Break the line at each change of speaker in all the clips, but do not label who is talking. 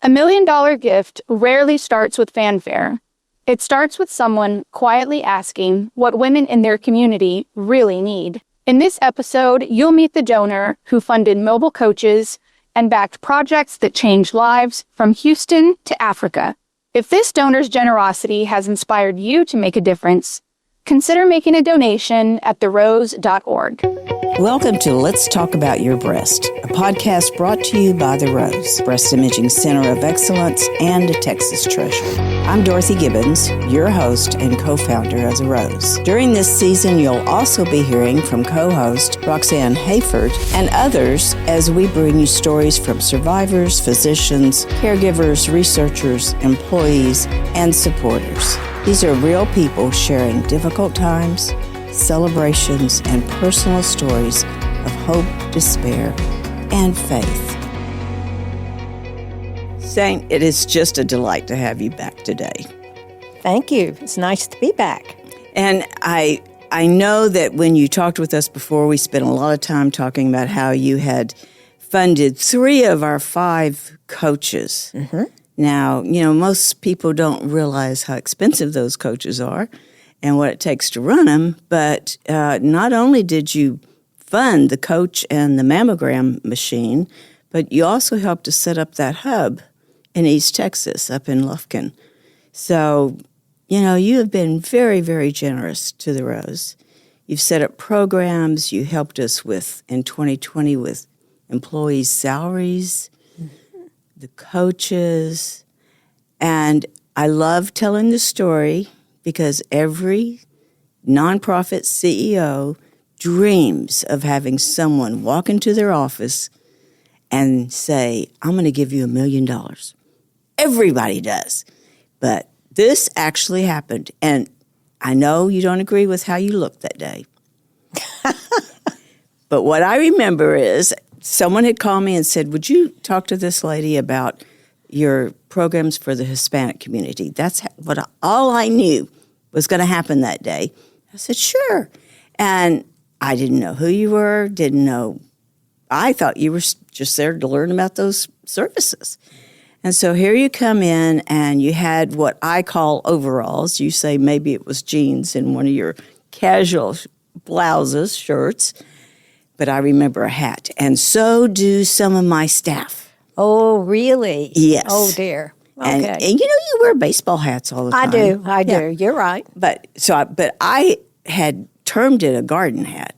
$1 million gift rarely starts with fanfare. It starts with someone quietly asking what women in their community really need. In this episode, you'll meet the donor who funded mobile coaches and backed projects that changed lives from Houston to Africa. If this donor's generosity has inspired you to make a difference, consider making a donation at therose.org.
Welcome to Let's Talk About Your Breast, a podcast brought to you by The Rose, Breast Imaging Center of Excellence and a Texas treasure. I'm Dorothy Gibbons, your host and co-founder of The Rose. During this season, you'll also be hearing from co-host Roxanne Hayford and others as we bring you stories from survivors, physicians, caregivers, researchers, employees, and supporters. These are real people sharing difficult times, celebrations, and personal stories of hope, despair, and faith. Saint, it is just a delight to have you back today.
Thank you. It's nice to be back.
And I know that when you talked with us before, we spent a lot of time talking about how you had funded 3 of our 5 coaches. Mm-hmm. Now, most people don't realize how expensive those coaches are and what it takes to run them, but not only did you fund the coach and the mammogram machine, but you also helped to set up that hub in East Texas, up in Lufkin. So, you have been very, very generous to the Rose. You've set up programs. You helped us in 2020 with employees' salaries, the coaches, and I love telling the story because every nonprofit CEO dreams of having someone walk into their office and say, I'm going to give you $1 million. Everybody does. But this actually happened. And I know you don't agree with how you looked that day. But what I remember is someone had called me and said, would you talk to this lady about your programs for the Hispanic community? That's all I knew was going to happen that day. I said, sure. And I didn't know who you were, didn't know. I thought you were just there to learn about those services. And so here you come in and you had what I call overalls. You say maybe it was jeans and one of your casual blouses, shirts. But I remember a hat. And so do some of my staff.
Oh, really?
Yes.
Oh, dear. Okay.
And you wear baseball hats all the time.
I do. Yeah. You're right.
But I had termed it a garden hat,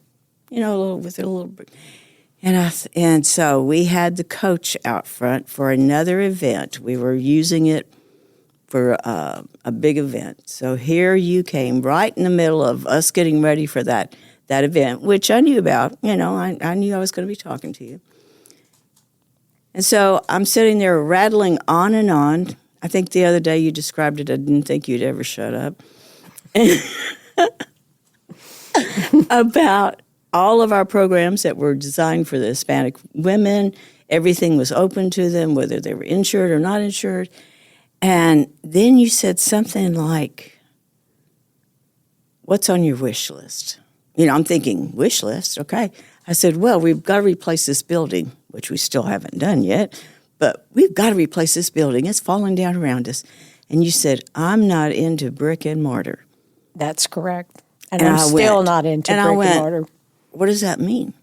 with a little. And so we had the coach out front for another event. We were using it for a big event. So here you came right in the middle of us getting ready for that event, which I knew about. I knew I was going to be talking to you. And so I'm sitting there rattling on and on. I think the other day you described it, I didn't think you'd ever shut up. About all of our programs that were designed for the Hispanic women. Everything was open to them, whether they were insured or not insured. And then you said something like, what's on your wish list? I'm thinking, wish list, okay. I said, well, we've got to replace this building, which we still haven't done yet, but we've got to replace this building. It's falling down around us. And you said, I'm not into brick-and-mortar.
That's correct. And I'm still not into brick-and-mortar.
What does that mean?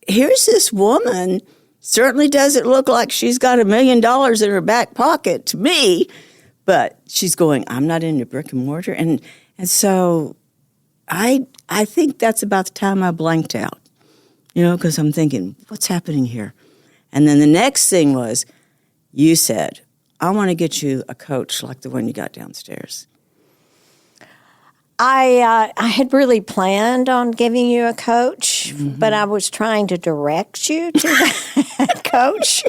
Here's this woman, certainly doesn't look like she's got $1 million in her back pocket to me, but she's going, I'm not into brick-and-mortar. And so I think that's about the time I blanked out, because I'm thinking, what's happening here? And then the next thing was, you said, I want to get you a coach like the one you got downstairs.
I had really planned on giving you a coach, but I was trying to direct you to that coach.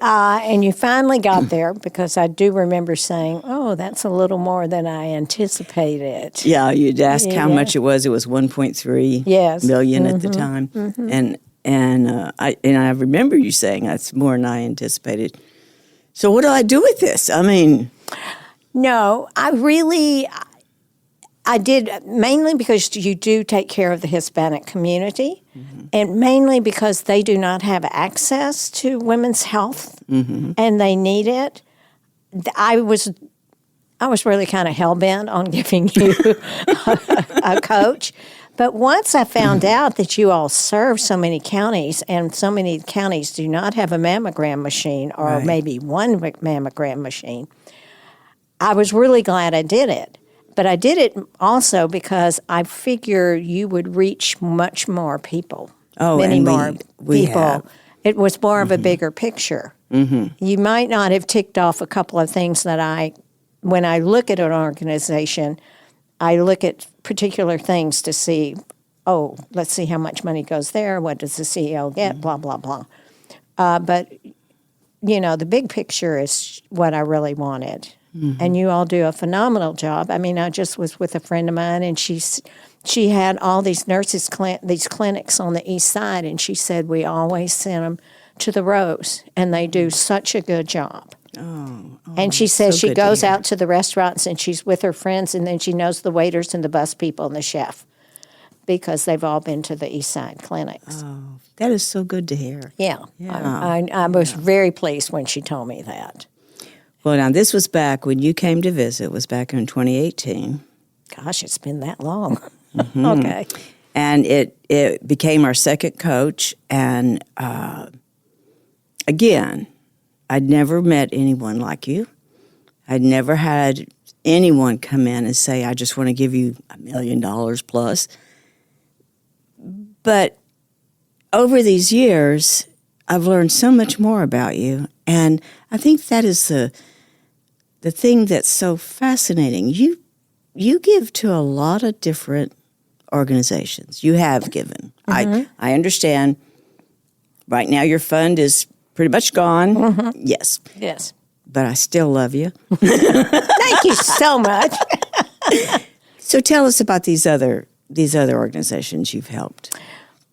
And you finally got there because I do remember saying, oh, that's a little more than I anticipated.
Yeah, you'd asked how much it was. It was 1.3 million at the time. Mm-hmm. And I remember you saying that's more than I anticipated. So what do I do with this?
No, I did mainly because you do take care of the Hispanic community, and mainly because they do not have access to women's health, and they need it. I was really kind of hell-bent on giving you a coach. But once I found out that you all serve so many counties, and so many counties do not have a mammogram machine or maybe one mammogram machine, I was really glad I did it. But I did it also because I figure you would reach much more people, many more people.
Have.
It was more of a bigger picture. You might not have ticked off a couple of things that when I look at an organization, I look at particular things to see, let's see how much money goes there, what does the CEO get, blah, blah, blah. But, the big picture is what I really wanted. And you all do a phenomenal job. I mean, I just was with a friend of mine, and she had all these nurses, these clinics on the east side, and she said we always send them to the Rose, and they do such a good job. And she says she goes out to the restaurants, and she's with her friends, and then she knows the waiters and the bus people and the chef because they've all been to the east side clinics.
Oh, that is so good to hear.
Yeah. I was very pleased when she told me that.
Well, now, this was back when you came to visit. It was back in 2018.
Gosh, it's been that long. Okay.
And it became our second coach. And again, I'd never met anyone like you. I'd never had anyone come in and say, I just want to give you $1 million plus. But over these years, I've learned so much more about you. And I think that is the thing that's so fascinating. You give to a lot of different organizations. You have given. I understand. Right now your fund is pretty much gone. Yes. But I still love you.
Thank you so much.
So tell us about these other organizations you've helped.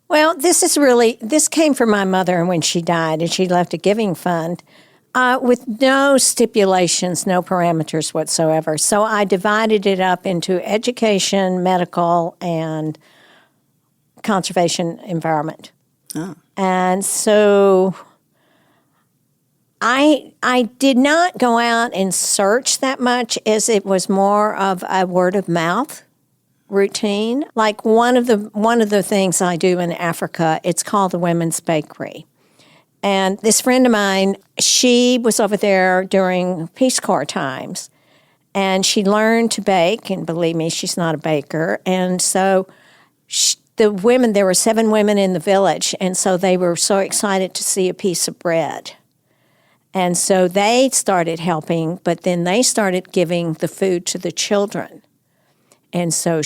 Well, this came from my mother when she died, and she left a giving fund with no stipulations, no parameters whatsoever. So I divided it up into education, medical, and conservation environment.
Oh.
And so I did not go out and search that much, as it was more of a word of mouth routine. Like one of the things I do in Africa, it's called the Women's Bakery. And this friend of mine, she was over there during Peace Corps times, and she learned to bake, and believe me, she's not a baker. And so there were 7 women in the village, and so they were so excited to see a piece of bread. And so they started helping, but then they started giving the food to the children. And so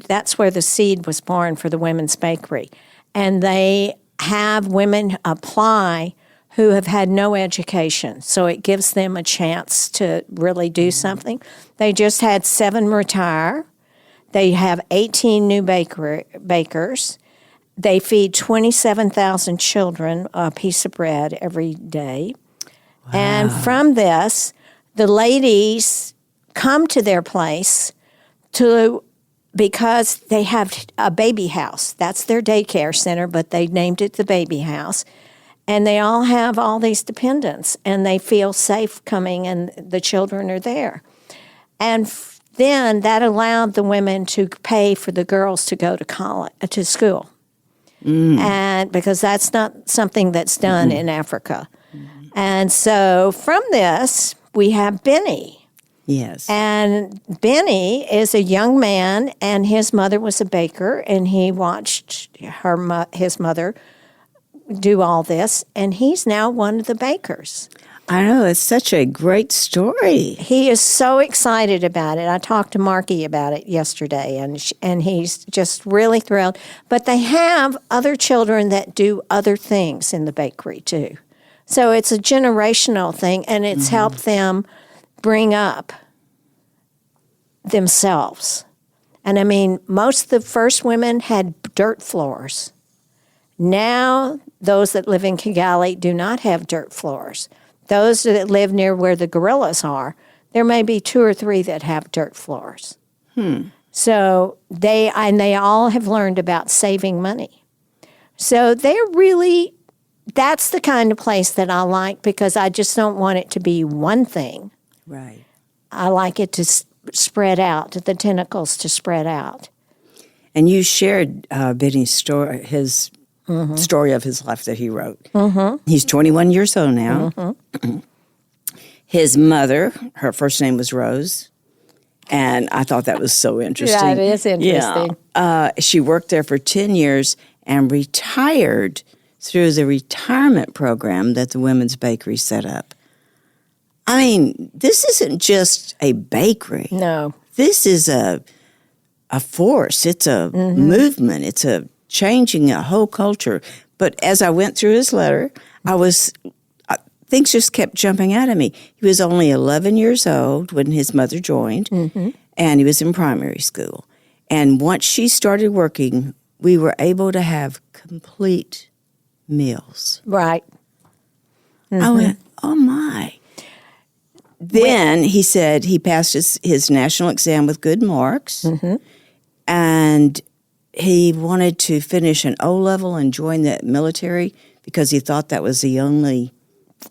that's where the seed was born for the Women's Bakery. And they have women apply who have had no education. So it gives them a chance to really do something. They just had 7 retire. They have 18 new bakers. They feed 27,000 children a piece of bread every day. Wow. And from this, the ladies come to their place because they have a baby house. That's their daycare center, but they named it the baby house. And they all have all these dependents, and they feel safe coming, and the children are there. And then that allowed the women to pay for the girls to go to school. And because that's not something that's done in Africa. And so from this, we have Benny.
Yes.
And Benny is a young man, and his mother was a baker, and he watched his mother do all this, and he's now one of the bakers.
I know, it's such a great story.
He is so excited about it. I talked to Marky about it yesterday, and he's just really thrilled. But they have other children that do other things in the bakery, too. So it's a generational thing, and it's helped them bring up themselves. And I mean, most of the first women had dirt floors. Now, those that live in Kigali do not have dirt floors. Those that live near where the gorillas are, there may be 2 or 3 that have dirt floors. So they all have learned about saving money. So that's the kind of place that I like, because I just don't want it to be one thing.
Right.
I like it to spread out, the tentacles to spread out.
And you shared Benny's story, his story of his life that he wrote. Mm-hmm. He's 21 years old now. Mm-hmm. His mother, her first name was Rose, and I thought that was so interesting.
Yeah, it is interesting.
Yeah. She worked there for 10 years and retired through the retirement program that the Women's Bakery set up. I mean, this isn't just a bakery.
No.
This is a force. It's a movement. It's a changing a whole culture. But as I went through his letter, things just kept jumping out at me. He was only 11 years old when his mother joined, and he was in primary school. And once she started working, we were able to have complete meals.
Right.
I went, oh, my. Then he said he passed his national exam with good marks, and he wanted to finish an O-level and join the military because he thought that was the only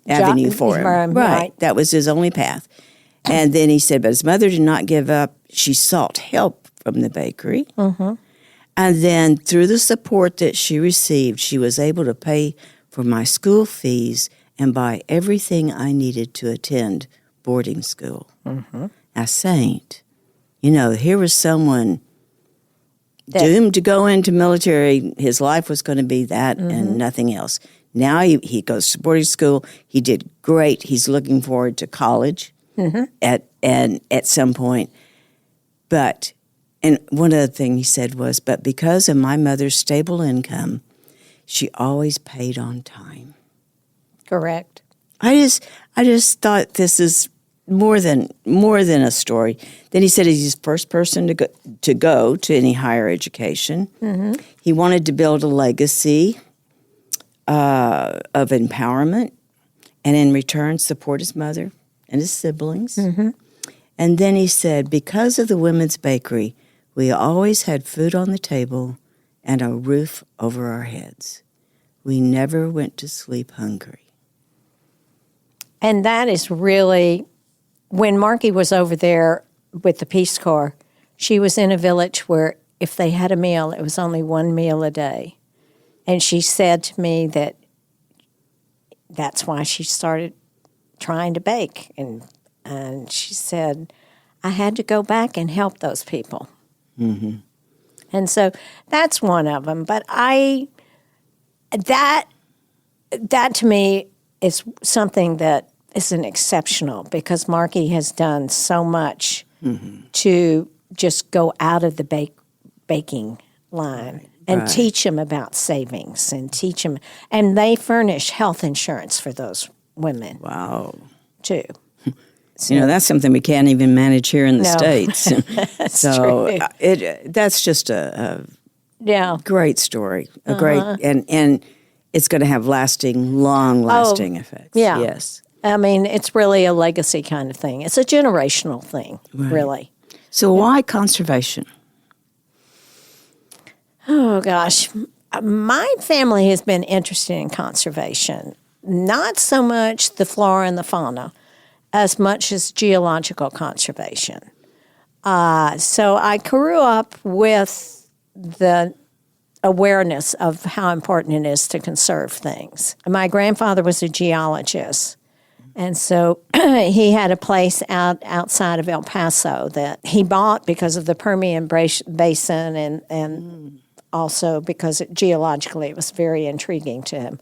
avenue for him. Right. That was his only path. And then he said, but his mother did not give up. She sought help from the bakery. And then through the support that she received, she was able to pay for my school fees and buy everything I needed to attend boarding school. A saint. Here was someone doomed to go into military. His life was going to be that and nothing else. Now he goes to boarding school. He did great. He's looking forward to college at some point. And one other thing he said was, but because of my mother's stable income, she always paid on time.
Correct.
I just thought this is more than a story. Then he said he's the first person to go to any higher education. He wanted to build a legacy of empowerment, and in return support his mother and his siblings. And then he said, because of the Women's Bakery, we always had food on the table and a roof over our heads. We never went to sleep hungry.
And that is really, when Marky was over there with the Peace Corps, she was in a village where if they had a meal, it was only one meal a day. And she said to me that that's why she started trying to bake. And she said, I had to go back and help those people. And so that's one of them. But that to me is something that isn't exceptional, because Marky has done so much to just go out of the baking line and teach them about savings and teach them. And they furnish health insurance for those women.
Wow.
Too.
So, that's something we can't even manage here in the States.
That's
so
true.
That's just a
Yeah.
great story, a great, and it's going to have long-lasting effects.
Yeah.
Yes.
I mean, it's really a legacy kind of thing. It's a generational thing, really.
So why conservation?
Oh, gosh. My family has been interested in conservation, not so much the flora and the fauna, as much as geological conservation. So I grew up with the awareness of how important it is to conserve things. My grandfather was a geologist, and so he had a place outside of El Paso that he bought because of the Permian Basin and also because geologically it was very intriguing to him.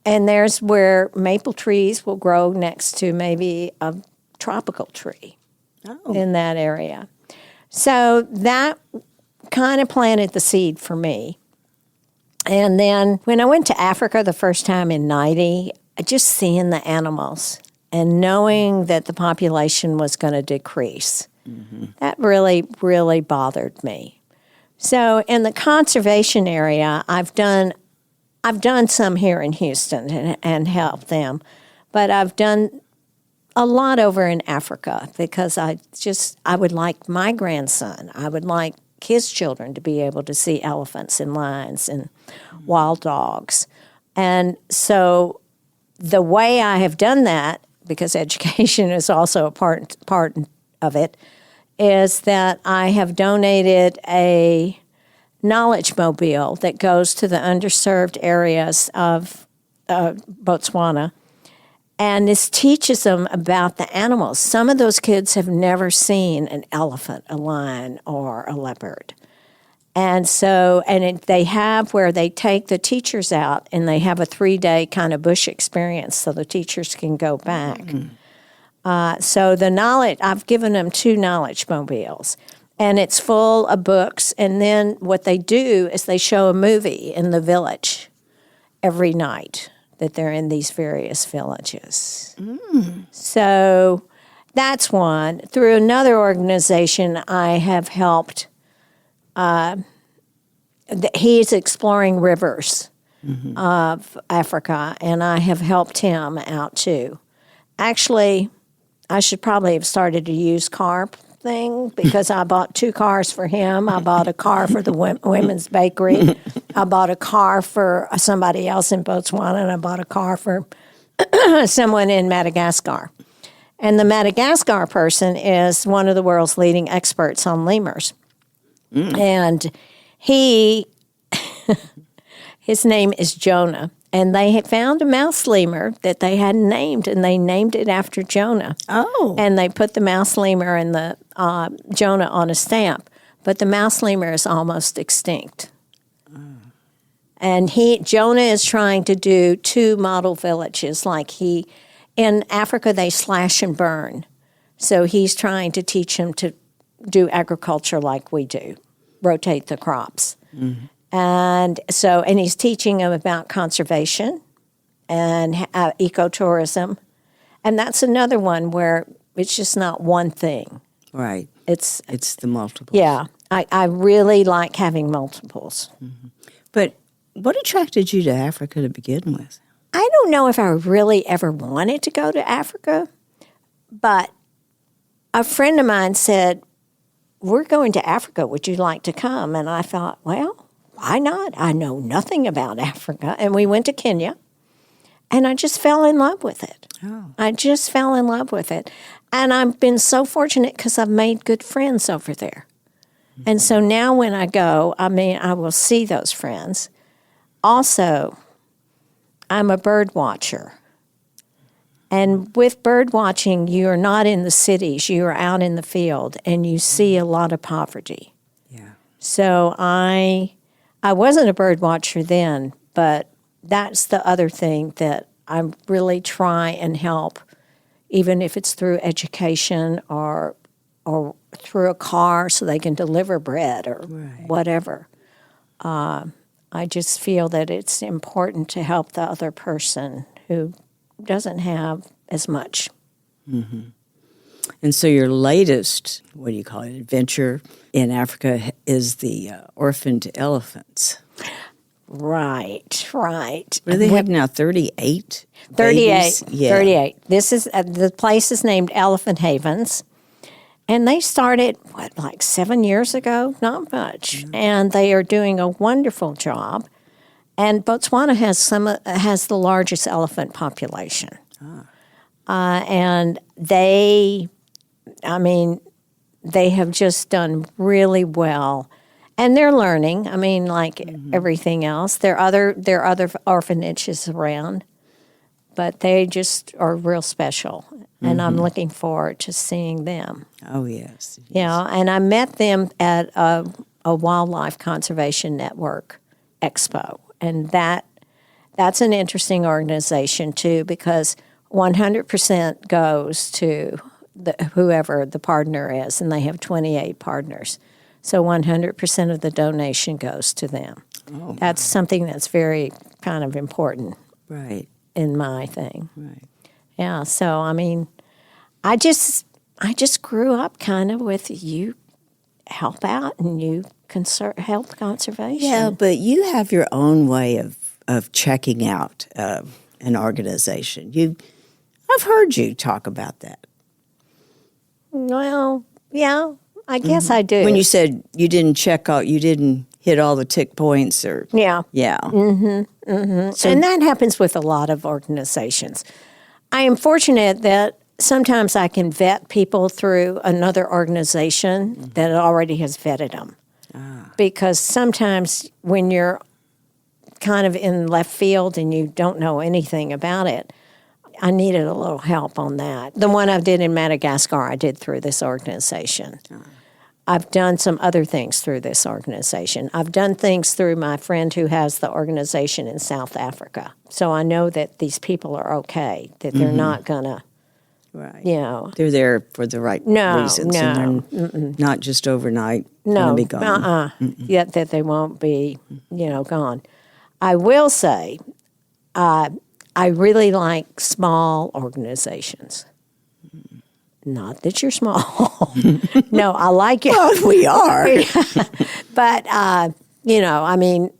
And there's where maple trees will grow next to maybe a tropical tree in that area. So that kind of planted the seed for me. And then when I went to Africa the first time in 90, just seeing the animals and knowing that the population was going to decrease, that really, really bothered me. So in the conservation area, I've done some here in Houston and helped them, but I've done a lot over in Africa because I would like my grandson, I would like his children to be able to see elephants and lions and wild dogs. And so the way I have done that, because education is also a part of it, is that I have donated a knowledge mobile that goes to the underserved areas of Botswana. And this teaches them about the animals. Some of those kids have never seen an elephant, a lion, or a leopard. And so, they have where they take the teachers out and they have a 3-day kind of bush experience so the teachers can go back. So the knowledge, I've given them 2 knowledge mobiles. And it's full of books. And then what they do is they show a movie in the village every night that they're in these various villages. So that's one. Through another organization, I have helped. He's exploring rivers of Africa, and I have helped him out too. Actually, I should probably have started a used car thing because I bought 2 cars for him. I bought a car for the women's bakery. I bought a car for somebody else in Botswana, and I bought a car for someone in Madagascar. And the Madagascar person is one of the world's leading experts on lemurs. And his name is Jonah. And they had found a mouse lemur that they hadn't named, and they named it after Jonah.
Oh.
And they put the mouse lemur and the Jonah on a stamp. But the mouse lemur is almost extinct. And Jonah is trying to do 2 model villages. In Africa, they slash and burn. So he's trying to teach them to do agriculture like we do, rotate the crops. And he's teaching them about conservation and ecotourism. And that's another one where it's just not one thing.
Right.
It's
the multiple.
Yeah. I really like having multiples.
But what attracted you to Africa to begin with?
I don't know if I really ever wanted to go to Africa, but a friend of mine said, "We're going to Africa. Would you like to come?" And I thought, well, why not? I know nothing about Africa. And we went to Kenya, and I just fell in love with it. I just fell in love with it. And I've been so fortunate because I've made good friends over there. And so now when I go, I will see those friends. Also, I'm a bird watcher. And with bird watching, you are not in the cities. You are out in the field, and you see a lot of poverty.
Yeah.
So I wasn't a bird watcher then, but that's the other thing that I really try and help, even if it's through education or through a car so they can deliver bread or whatever. I just feel that it's important to help the other person who doesn't have as much.
And so your latest, what do you call it, adventure in Africa is the orphaned elephants.
Right.
What do they have now, 38?
38.
Yeah.
38. This is the place is named Elephant Havens. And they started, 7 years ago? Not much. And they are doing a wonderful job. And Botswana has the largest elephant population. And they have just done really well. And they're learning, everything else. There are other orphanages around, but they just are real special. And I'm looking forward to seeing them.
Oh, yes.
Yeah, and I met them at a Wildlife Conservation Network expo. And that's an interesting organization, too, because 100% goes to whoever the partner is, and they have 28 partners. So 100% of the donation goes to them. Oh, that's something that's very kind of important in my thing.
Right.
Yeah, so, I just grew up kind of with you help out and you help conservation.
Yeah, but you have your own way of checking out an organization. I've heard you talk about that.
Well, yeah, I guess I do.
When you said you didn't you didn't hit all the tick points or...
Yeah.
Yeah.
And that happens with a lot of organizations. I am fortunate that sometimes I can vet people through another organization that already has vetted them. Because sometimes when you're kind of in left field and you don't know anything about it, I needed a little help on that. The one I did in Madagascar, I did through this organization. I've done some other things through this organization. I've done things through my friend who has the organization in South Africa. So I know that these people are okay, that they're not going to,
Right.
you know.
They're there for the right reasons. And they're not just overnight going to be gone.
Yet that they won't be, gone. I will say, I really like small organizations. Not that you're small. No, I like it.
Well, we are.
But, I mean,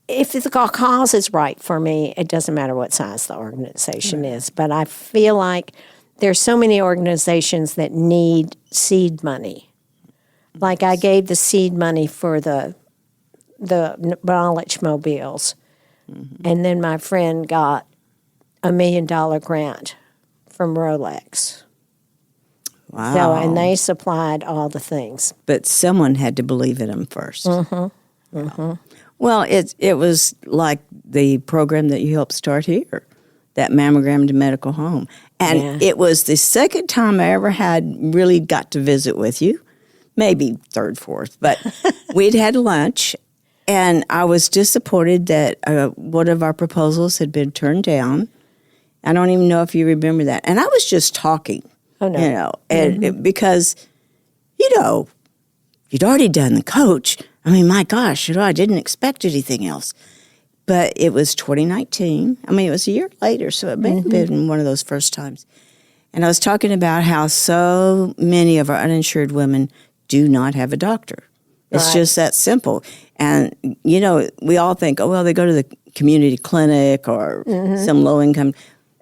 if the cause is right for me, it doesn't matter what size the organization is. But I feel like there's so many organizations that need seed money. Like I gave the seed money for the knowledge mobiles. And then my friend got $1 million grant from Rolex.
Wow.
So, and they supplied all the things.
But someone had to believe in them first. Well, it was like the program that you helped start here, that Mammogram to Medical Home. And it was the second time I ever really got to visit with you, maybe third, fourth. But we'd had lunch, and I was disappointed that one of our proposals had been turned down. I don't even know if you remember that. And I was just talking.
Oh, no.
Because, you'd already done the coach. I mean, my gosh, I didn't expect anything else. But it was 2019. I mean, it was a year later, so it may have been one of those first times. And I was talking about how so many of our uninsured women do not have a doctor. It's just that simple. And, we all think, oh, well, they go to the community clinic or some low-income.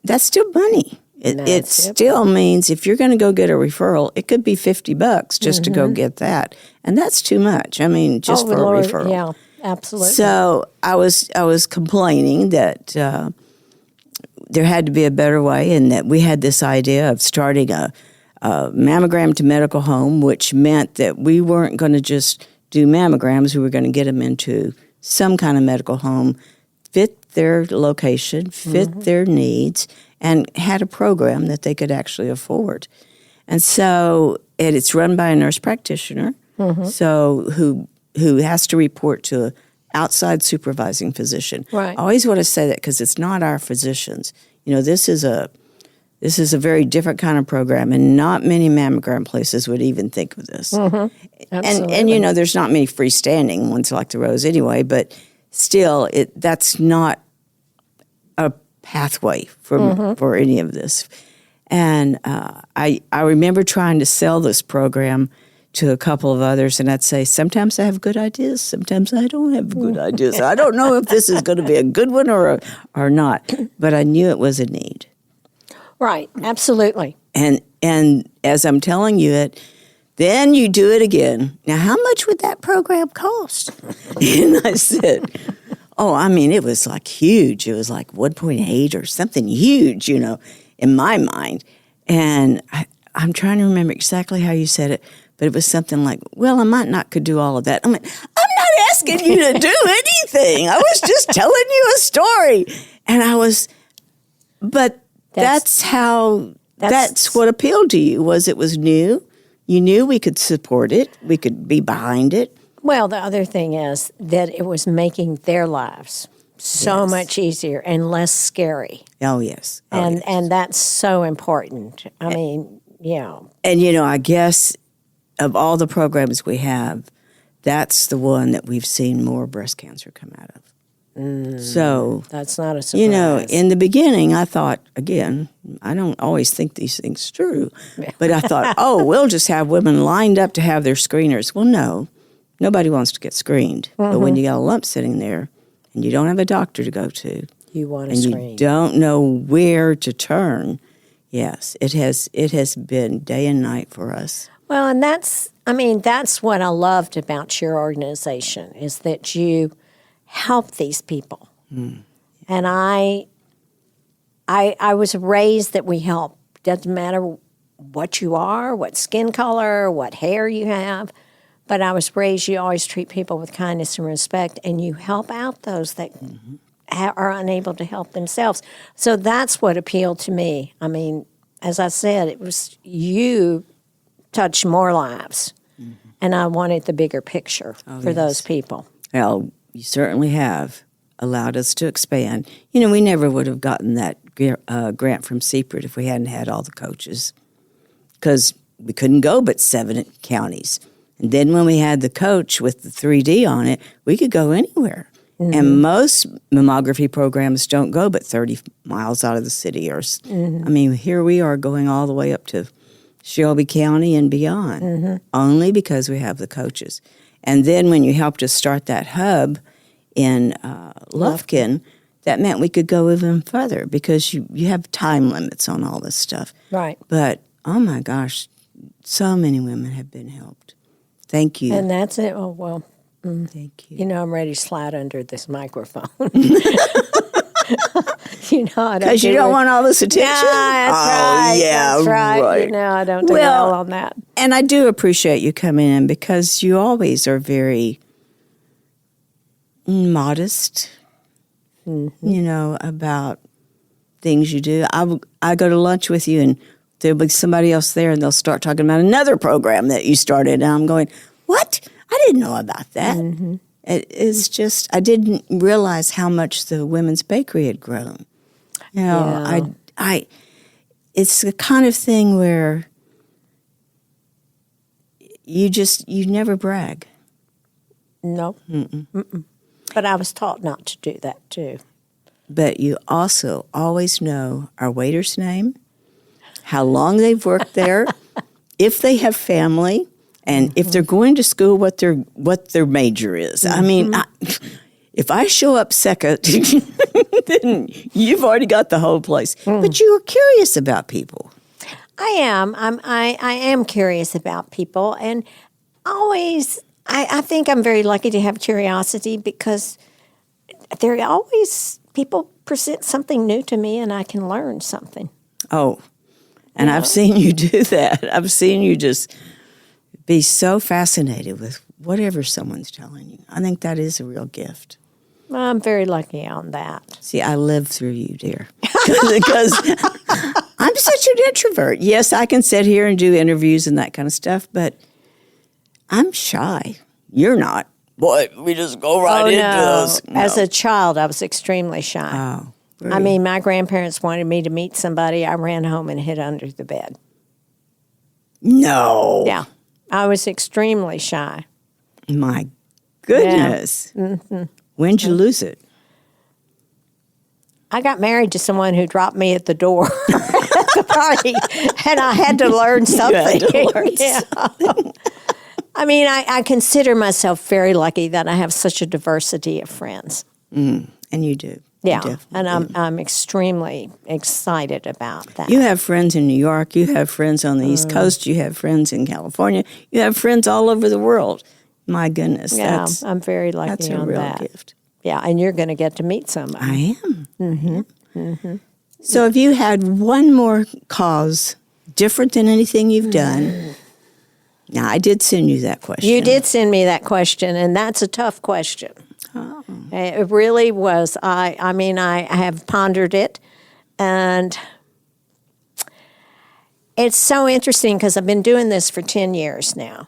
That's still money. It still means if you're going to go get a referral, it could be $50 just to go get that. And that's too much. I mean, just for a referral.
Yeah, absolutely.
So I was complaining that there had to be a better way, and that we had this idea of starting a mammogram to medical home, which meant that we weren't going to just do mammograms. We were going to get them into some kind of medical home, fit their location, fit their needs, and had a program that they could actually afford. And so it's run by a nurse practitioner, so who has to report to an outside supervising physician.
Right.
I always want to say that because it's not our physicians. This is a very different kind of program, and not many mammogram places would even think of this. And there's not many freestanding ones like the Rose anyway, but still, that's not a pathway for any of this. And I remember trying to sell this program to a couple of others, and I'd say, sometimes I have good ideas, sometimes I don't have good ideas. I don't know if this is going to be a good one or not, but I knew it was a need.
Right, absolutely.
And as I'm telling you it, then you do it again. Now, how much would that program cost? And I said, it was like huge. It was like 1.8 or something huge, in my mind. And I'm trying to remember exactly how you said it, but it was something like, well, I might not could do all of that. I'm like, I'm not asking you to do anything. I was just telling you a story. And but that's what appealed to you, was it was new. You knew we could support it. We could be behind it.
Well, the other thing is that it was making their lives so much easier and less scary.
Oh, yes.
And that's so important. I mean,
And, I guess of all the programs we have, that's the one that we've seen more breast cancer come out of. So
that's not a surprise.
In the beginning, I thought, again, I don't always think these things true, but I thought, we'll just have women lined up to have their screeners. Well, no, nobody wants to get screened. But when you got a lump sitting there and you don't have a doctor to go to,
you want to
and
screen.
You don't know where to turn, Yes, it has been day and night for us.
Well, and that's what I loved about your organization is that you help these people. And I was raised that we help. Doesn't matter what you are, what skin color, what hair you have, but I was raised you always treat people with kindness and respect, and you help out those that are unable to help themselves. So that's what appealed to me. I mean, as I said, it was you touched more lives, and I wanted the bigger picture for those people.
Well, you certainly have allowed us to expand. You know, we never would have gotten that grant from Secret if we hadn't had all the coaches, because we couldn't go but 7 counties. And then when we had the coach with the 3D on it, we could go anywhere. And most mammography programs don't go but 30 miles out of the city. I mean, here we are going all the way up to Shelby County and beyond, only because we have the coaches. And then when you helped us start that hub in Lufkin, that meant we could go even further because you have time limits on all this stuff.
Right.
But, oh my gosh, so many women have been helped. Thank you.
And that's it. Oh, well.
Thank you.
You know, I'm ready to slide under this microphone. You know,
because you don't want all this attention.
Yeah, that's right.
Yeah,
that's right. You know, I don't do well on that.
And I do appreciate you coming in because you always are very modest. You know, about things you do. I go to lunch with you, and there'll be somebody else there, and they'll start talking about another program that you started, and I'm going, "What? I didn't know about that." It's just I didn't realize how much the women's bakery had grown. You know, I it's the kind of thing where you never brag.
Nope. But I was taught not to do that too.
But you also always know our waiter's name, how long they've worked there, if they have family, and if they're going to school, what their major is. I mean, if I show up second, then you've already got the whole place. But you were curious about people.
I am. I am curious about people, and always. I think I'm very lucky to have curiosity because there are always people present something new to me, and I can learn something.
Oh, and I've seen you do that. I've seen you just be so fascinated with whatever someone's telling you. I think that is a real gift.
Well, I'm very lucky on that.
See, I live through you, dear, because I'm such an introvert. Yes, I can sit here and do interviews and that kind of stuff, but I'm shy. You're not. Boy, we just go right into this. No.
As a child, I was extremely shy.
Oh, really?
I mean, my grandparents wanted me to meet somebody. I ran home and hid under the bed.
No.
Yeah. I was extremely shy.
My goodness. Yeah. When'd you lose it?
I got married to someone who dropped me at the door at the party, and I had to learn something.
You had to learn something.
I mean, I consider myself very lucky that I have such a diversity of friends.
And you do.
Yeah,
you
and I'm extremely excited about that.
You have friends in New York. You have friends on the East Coast. You have friends in California. You have friends all over the world. My goodness.
Yeah, I'm very lucky
that's a
on
real
that.
gift.
Yeah, and you're going to get to meet somebody.
I am. So if you had one more cause different than anything you've done, now I did send you that question.
You did send me that question, and that's a tough question.
Oh.
It really was. I mean, I have pondered it, and it's so interesting because I've been doing this for 10 years now.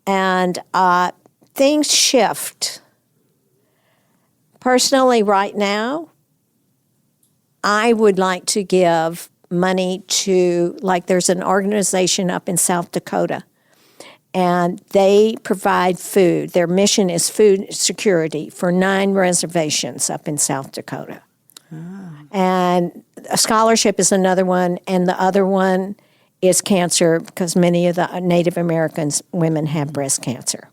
And things shift. Personally, right now, I would like to give money to, like, there's an organization up in South Dakota, and they provide food. Their mission is food security for 9 reservations up in South Dakota. And a scholarship is another one, and the other one is cancer because many of the Native Americans women have breast cancer.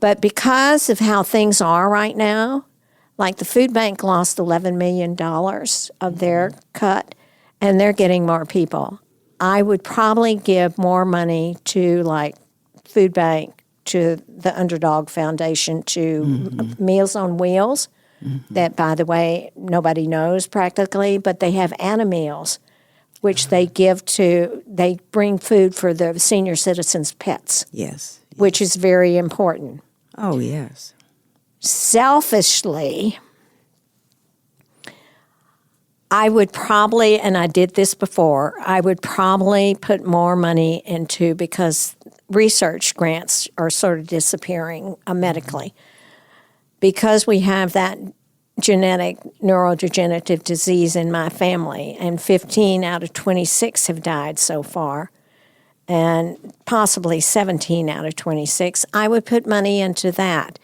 But because of how things are right now, like the food bank lost $11 million of their cut, and they're getting more people. I would probably give more money to like food bank, to the Underdog Foundation, to Meals on Wheels. That, by the way, nobody knows practically, but they have Animeals, which they bring food for the senior citizens' pets.
Yes.
Which is very important.
Oh, yes.
Selfishly, I would probably, and I did this before, I would probably put more money into, because research grants are sort of disappearing medically. Because we have that genetic neurodegenerative disease in my family, and 15 out of 26 have died so far, and possibly 17 out of 26, I would put money into that.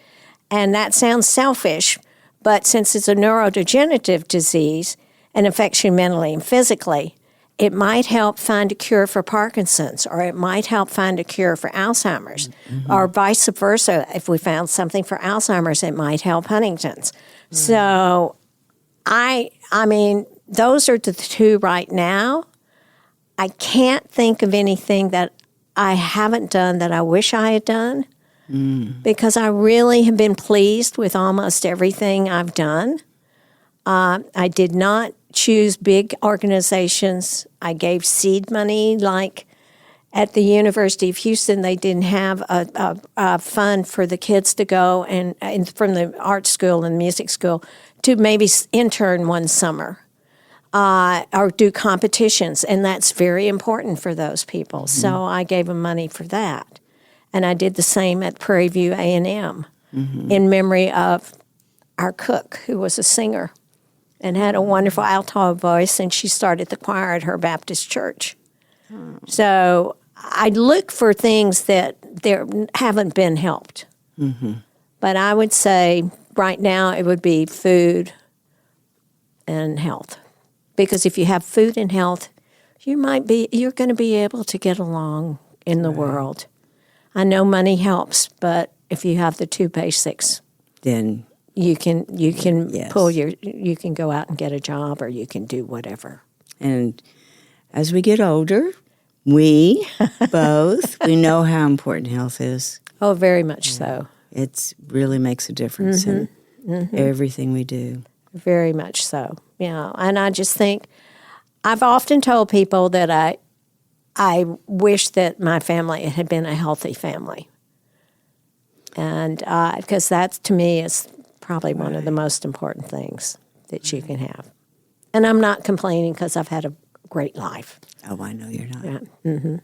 And that sounds selfish, but since it's a neurodegenerative disease and affects you mentally and physically, it might help find a cure for Parkinson's, or it might help find a cure for Alzheimer's, or vice versa. If we found something for Alzheimer's, it might help Huntington's. So, I mean, those are the two right now. I can't think of anything that I haven't done that I wish I had done, because I really have been pleased with almost everything I've done. I did not choose big organizations. I gave seed money, like at the University of Houston, they didn't have a fund for the kids to go and from the art school and music school to maybe intern one summer or do competitions, and that's very important for those people. So I gave them money for that. And I did the same at Prairie View A&M in memory of our cook, who was a singer and had a wonderful alto voice, and she started the choir at her Baptist church. So I look for things that there haven't been helped. But I would say right now it would be food and health. Because if you have food and health, you're going to be able to get along in the world. I know money helps, but if you have the two basics,
Then
you can
Yes.
you can go out and get a job, or you can do whatever.
And as we get older, we both, we know how important health is.
Oh, very much so.
It really makes a difference in everything we do.
Very much so. Yeah, and I just think I've often told people that I wish that my family had been a healthy family, and because that to me is probably one of the most important things that you can have. And I'm not complaining, because I've had a great life.
Oh, I know you're not.
Yeah.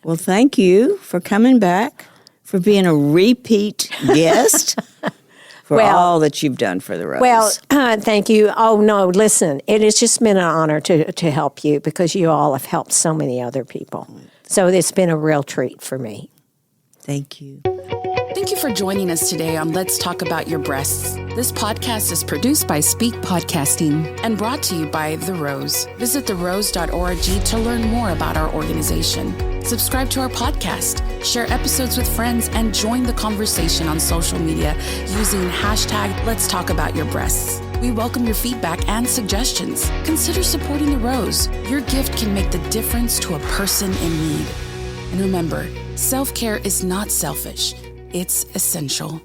Well, thank you for coming back, for being a repeat guest, for all that you've done for the Rose.
Well, thank you. Oh, no, listen, it has just been an honor to help you, because you all have helped so many other people. So it's been a real treat for me.
Thank you.
Thank you for joining us today on Let's Talk About Your Breasts. This podcast is produced by Speak Podcasting and brought to you by The Rose. Visit therose.org to learn more about our organization. Subscribe to our podcast, share episodes with friends, and join the conversation on social media using hashtag Let's Talk About Your Breasts. We welcome your feedback and suggestions. Consider supporting The Rose. Your gift can make the difference to a person in need. And remember, self-care is not selfish. It's essential.